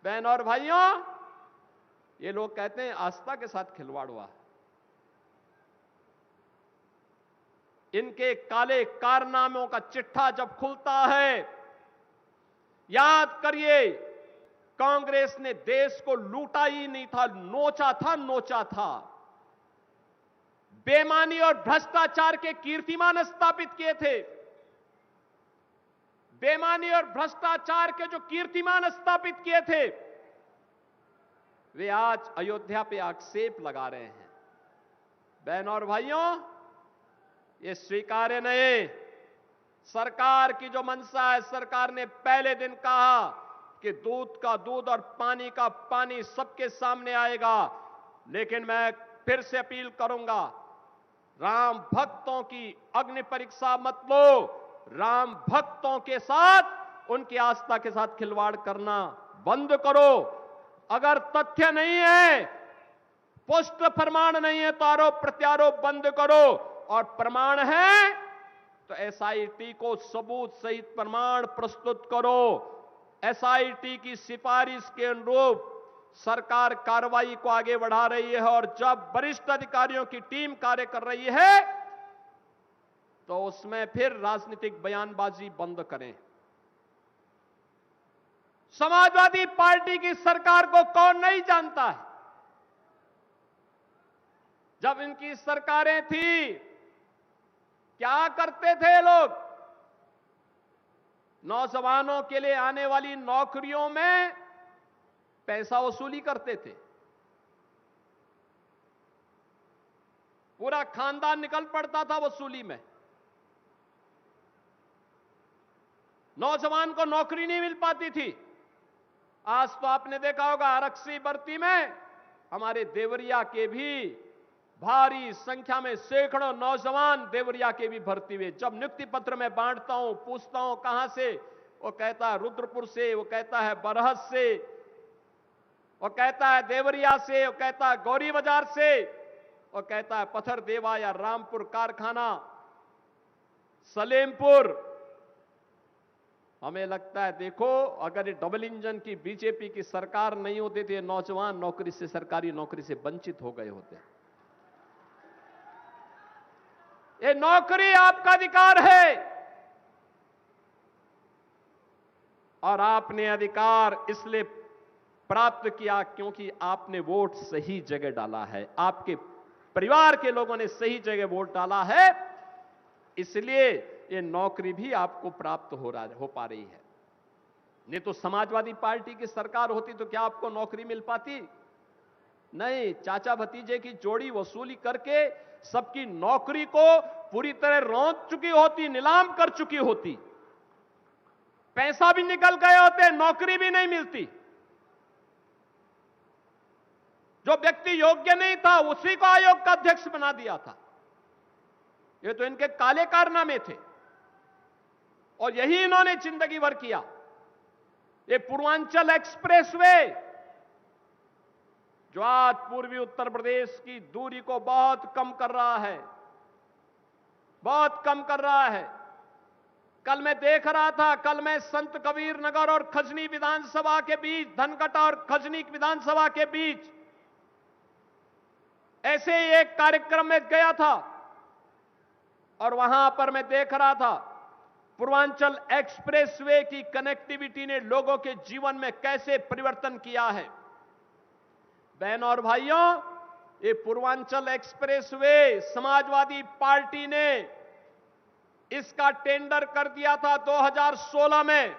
बहन और भाइयों, ये लोग कहते हैं आस्था के साथ खिलवाड़ हुआ। इनके काले कारनामों का चिट्ठा जब खुलता है, याद करिए, कांग्रेस ने देश को लूटा ही नहीं था, नोचा था। बेईमानी और भ्रष्टाचार के कीर्तिमान स्थापित किए थे। बेईमानी और भ्रष्टाचार के जो कीर्तिमान स्थापित किए थे, वे आज अयोध्या पे आक्षेप लगा रहे हैं। बहन और भाइयों, ये स्वीकार्य नहीं। सरकार की जो मंशा है, सरकार ने पहले दिन कहा कि दूध का दूध और पानी का पानी सबके सामने आएगा, लेकिन मैं फिर से अपील करूंगा, राम भक्तों की अग्नि परीक्षा मत लो। राम भक्तों के साथ, उनकी आस्था के साथ खिलवाड़ करना बंद करो। अगर तथ्य नहीं है, पुष्ट प्रमाण नहीं है, तो आरोप प्रत्यारोप बंद करो, और प्रमाण है तो एसआईटी को सबूत सहित प्रमाण प्रस्तुत करो। एसआईटी की सिफारिश के अनुरूप सरकार कार्रवाई को आगे बढ़ा रही है, और जब वरिष्ठ अधिकारियों की टीम कार्य कर रही है तो उसमें फिर राजनीतिक बयानबाजी बंद करें। समाजवादी पार्टी की सरकार को कौन नहीं जानता है? जब इनकी सरकारें थी, क्या करते थे लोग? नौजवानों के लिए आने वाली नौकरियों में पैसा वसूली करते थे। पूरा खानदान निकल पड़ता था वसूली में। नौजवान को नौकरी नहीं मिल पाती थी। आज तो आपने देखा होगा, आरक्षी भर्ती में हमारे देवरिया के भी भारी संख्या में सैकड़ों नौजवान देवरिया के भी भर्ती हुए। जब नियुक्ति पत्र में बांटता हूं, पूछता हूं कहां से, वो कहता है रुद्रपुर से, वो कहता है बरहज से, वो कहता है देवरिया से, वो कहता है गौरी बाजार से, वो कहता है पत्थर देवा या रामपुर कारखाना, सलेमपुर। हमें लगता है, देखो, अगर ये डबल इंजन की बीजेपी की सरकार नहीं होती तो ये नौजवान नौकरी से, सरकारी नौकरी से वंचित हो गए होते। ये नौकरी आपका अधिकार है, और आपने अधिकार इसलिए प्राप्त किया क्योंकि आपने वोट सही जगह डाला है, आपके परिवार के लोगों ने सही जगह वोट डाला है, इसलिए ये नौकरी भी आपको प्राप्त हो पा रही है। नहीं तो समाजवादी पार्टी की सरकार होती तो क्या आपको नौकरी मिल पाती? नहीं, चाचा भतीजे की जोड़ी वसूली करके सबकी नौकरी को पूरी तरह रौंद चुकी होती, नीलाम कर चुकी होती, पैसा भी निकल गए होते, नौकरी भी नहीं मिलती। जो व्यक्ति योग्य नहीं था उसी को आयोग का अध्यक्ष बना दिया था। ये तो इनके काले कारनामे थे, और यही इन्होंने जिंदगी भर किया। ये पूर्वांचल एक्सप्रेसवे, जो आज पूर्वी उत्तर प्रदेश की दूरी को बहुत कम कर रहा है, बहुत कम कर रहा है। कल मैं देख रहा था, कल मैं संत कबीर नगर और खजनी विधानसभा के बीच, धनकटा और खजनी विधानसभा के बीच ऐसे ही एक कार्यक्रम में गया था, और वहां पर मैं देख रहा था पूर्वांचल एक्सप्रेसवे की कनेक्टिविटी ने लोगों के जीवन में कैसे परिवर्तन किया है। बहनों और भाइयों, ये पूर्वांचल एक्सप्रेसवे समाजवादी पार्टी ने इसका टेंडर कर दिया था 2016 में।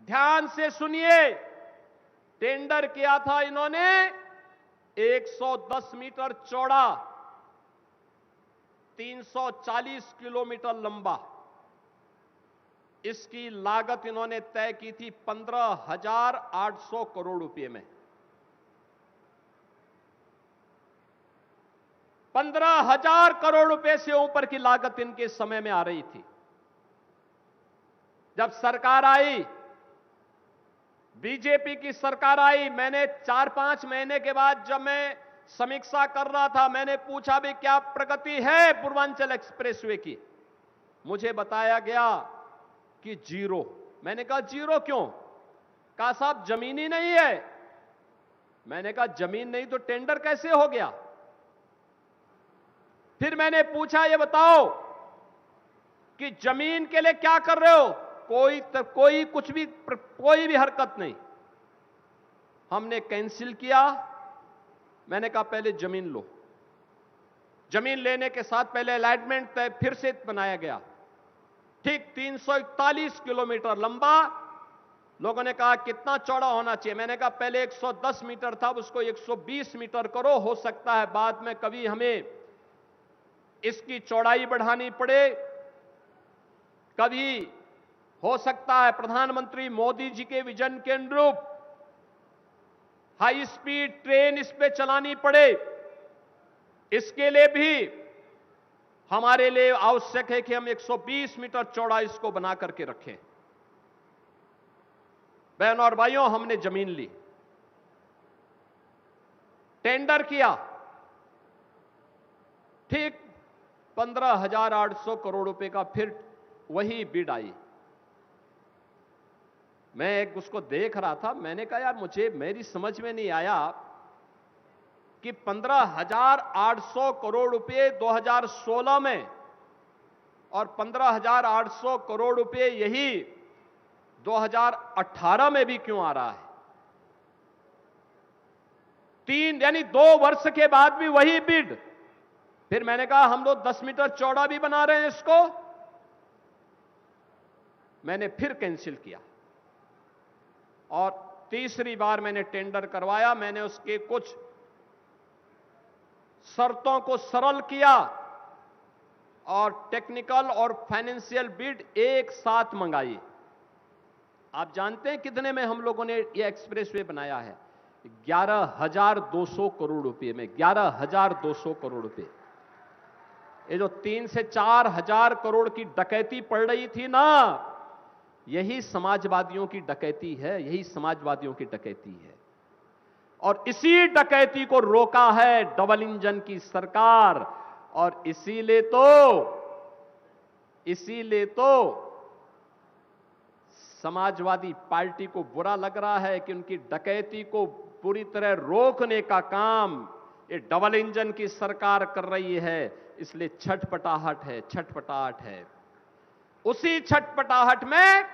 ध्यान से सुनिए, टेंडर किया था इन्होंने 110 मीटर चौड़ा, 340 किलोमीटर लंबा। इसकी लागत इन्होंने तय की थी 15,800 करोड़ रुपए में। 15,000 करोड़ रुपए से ऊपर की लागत इनके समय में आ रही थी। जब सरकार आई, बीजेपी की सरकार आई, मैंने 4-5 महीने के बाद जब मैं समीक्षा कर रहा था, मैंने पूछा भी क्या प्रगति है पूर्वांचल एक्सप्रेसवे की। मुझे बताया गया कि जीरो। मैंने कहा जीरो क्यों? कहा साहब जमीन ही नहीं है। मैंने कहा जमीन नहीं तो टेंडर कैसे हो गया? फिर मैंने पूछा ये बताओ कि जमीन के लिए क्या कर रहे हो? कोई भी हरकत नहीं। हमने कैंसिल किया। मैंने कहा पहले जमीन लो। जमीन लेने के साथ पहले अलॉटमेंट तय फिर से बनाया गया, ठीक 341 किलोमीटर लंबा। लोगों ने कहा कितना चौड़ा होना चाहिए? मैंने कहा पहले 110 मीटर था, उसको 120 मीटर करो। हो सकता है बाद में कभी हमें इसकी चौड़ाई बढ़ानी पड़े, कभी हो सकता है प्रधानमंत्री मोदी जी के विजन के अनुरूप हाई स्पीड ट्रेन इस पे चलानी पड़े। इसके लिए भी हमारे लिए आवश्यक है कि हम 120 मीटर चौड़ा इसको बना करके रखें। बहनों और भाइयों, हमने जमीन ली, टेंडर किया, ठीक 15,800 करोड़ रुपए का फिर वही बिड आई। मैं उसको देख रहा था, मैंने कहा यार मेरी समझ में नहीं आया कि 15,800 करोड़ रुपए 2016 में और 15,800 करोड़ रुपए यही 2018 में भी क्यों आ रहा है? यानी 2 वर्ष के बाद भी वही बिड। फिर मैंने कहा हम लोग 10 मीटर चौड़ा भी बना रहे हैं इसको। मैंने फिर कैंसिल किया और तीसरी बार मैंने टेंडर करवाया। मैंने उसके कुछ शर्तों को सरल किया और टेक्निकल और फाइनेंशियल बिड एक साथ मंगाई। आप जानते हैं कितने में हम लोगों ने यह एक्सप्रेसवे बनाया है? 11,200 करोड़ रुपए में। 11,200 करोड़ रुपए। ये जो 3 से 4 हजार करोड़ की डकैती पड़ रही थी ना, यही समाजवादियों की डकैती है, यही समाजवादियों की डकैती है। और इसी डकैती को रोका है डबल इंजन की सरकार। और इसीलिए तो समाजवादी पार्टी को बुरा लग रहा है कि उनकी डकैती को पूरी तरह रोकने का काम ये डबल इंजन की सरकार कर रही है। इसलिए छटपटाहट है। उसी छटपटाहट में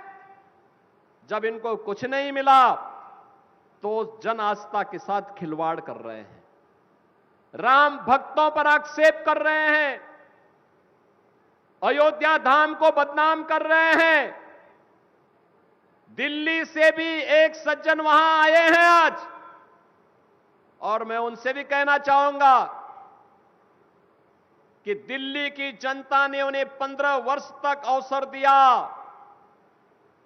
जब इनको कुछ नहीं मिला तो जन आस्था के साथ खिलवाड़ कर रहे हैं, राम भक्तों पर आक्षेप कर रहे हैं, अयोध्या धाम को बदनाम कर रहे हैं। दिल्ली से भी एक सज्जन वहां आए हैं आज, और मैं उनसे भी कहना चाहूंगा कि दिल्ली की जनता ने उन्हें 15 वर्ष तक अवसर दिया,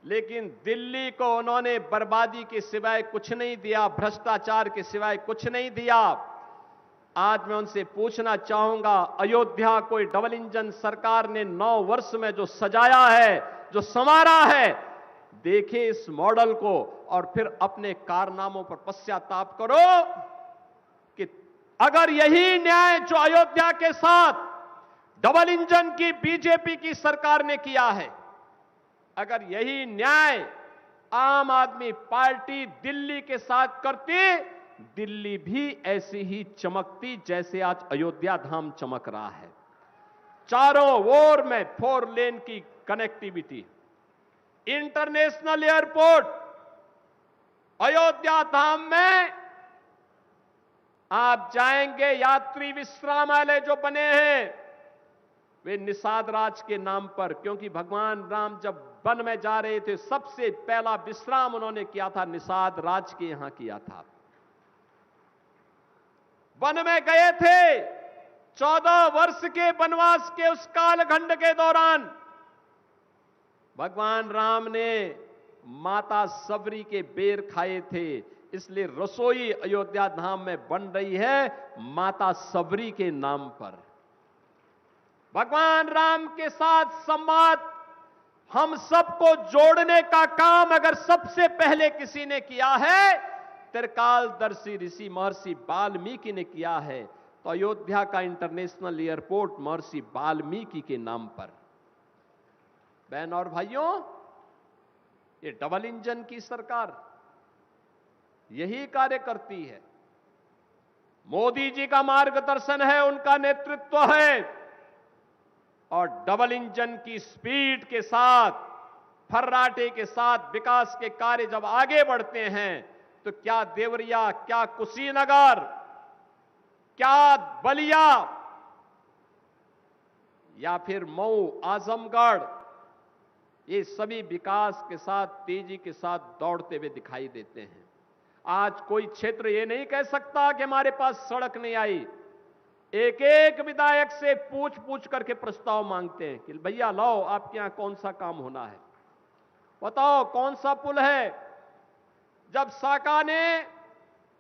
लेकिन दिल्ली को उन्होंने बर्बादी के सिवाय कुछ नहीं दिया, भ्रष्टाचार के सिवाय कुछ नहीं दिया। आज मैं उनसे पूछना चाहूंगा, अयोध्या कोई डबल इंजन सरकार ने 9 वर्ष में जो सजाया है, जो संवारा है, देखिए इस मॉडल को और फिर अपने कारनामों पर पश्चाताप करो कि अगर यही न्याय जो अयोध्या के साथ डबल इंजन की बीजेपी की सरकार ने किया है, अगर यही न्याय आम आदमी पार्टी दिल्ली के साथ करती, दिल्ली भी ऐसी ही चमकती जैसे आज अयोध्या धाम चमक रहा है। चारों ओर में 4 लेन की कनेक्टिविटी, इंटरनेशनल एयरपोर्ट, अयोध्या धाम में आप जाएंगे, यात्री विश्रामालय जो बने हैं वे निषाद राज के नाम पर, क्योंकि भगवान राम जब वन में जा रहे थे सबसे पहला विश्राम उन्होंने किया था निषाद राज के यहां किया था। वन में गए थे 14 वर्ष के वनवास के उस कालखंड के दौरान भगवान राम ने माता सबरी के बेर खाए थे, इसलिए रसोई अयोध्या धाम में बन रही है माता सबरी के नाम पर। भगवान राम के साथ संवाद, हम सबको जोड़ने का काम अगर सबसे पहले किसी ने किया है, त्रिकालदर्शी ऋषि महर्षि वाल्मीकि ने किया है, तो अयोध्या का इंटरनेशनल एयरपोर्ट महर्षि वाल्मीकि के नाम पर। बहन और भाइयों, ये डबल इंजन की सरकार, यही कार्य करती है। मोदी जी का मार्गदर्शन है, उनका नेतृत्व है, और डबल इंजन की स्पीड के साथ, फर्राटे के साथ विकास के कार्य जब आगे बढ़ते हैं तो क्या देवरिया, क्या कुशीनगर, क्या बलिया या फिर मऊ, आजमगढ़, ये सभी विकास के साथ, तेजी के साथ दौड़ते हुए दिखाई देते हैं। आज कोई क्षेत्र ये नहीं कह सकता कि हमारे पास सड़क नहीं आई। एक एक विधायक से पूछ पूछ करके प्रस्ताव मांगते हैं कि भैया लाओ, आपके यहां कौन सा काम होना है, बताओ कौन सा पुल है। जब साका ने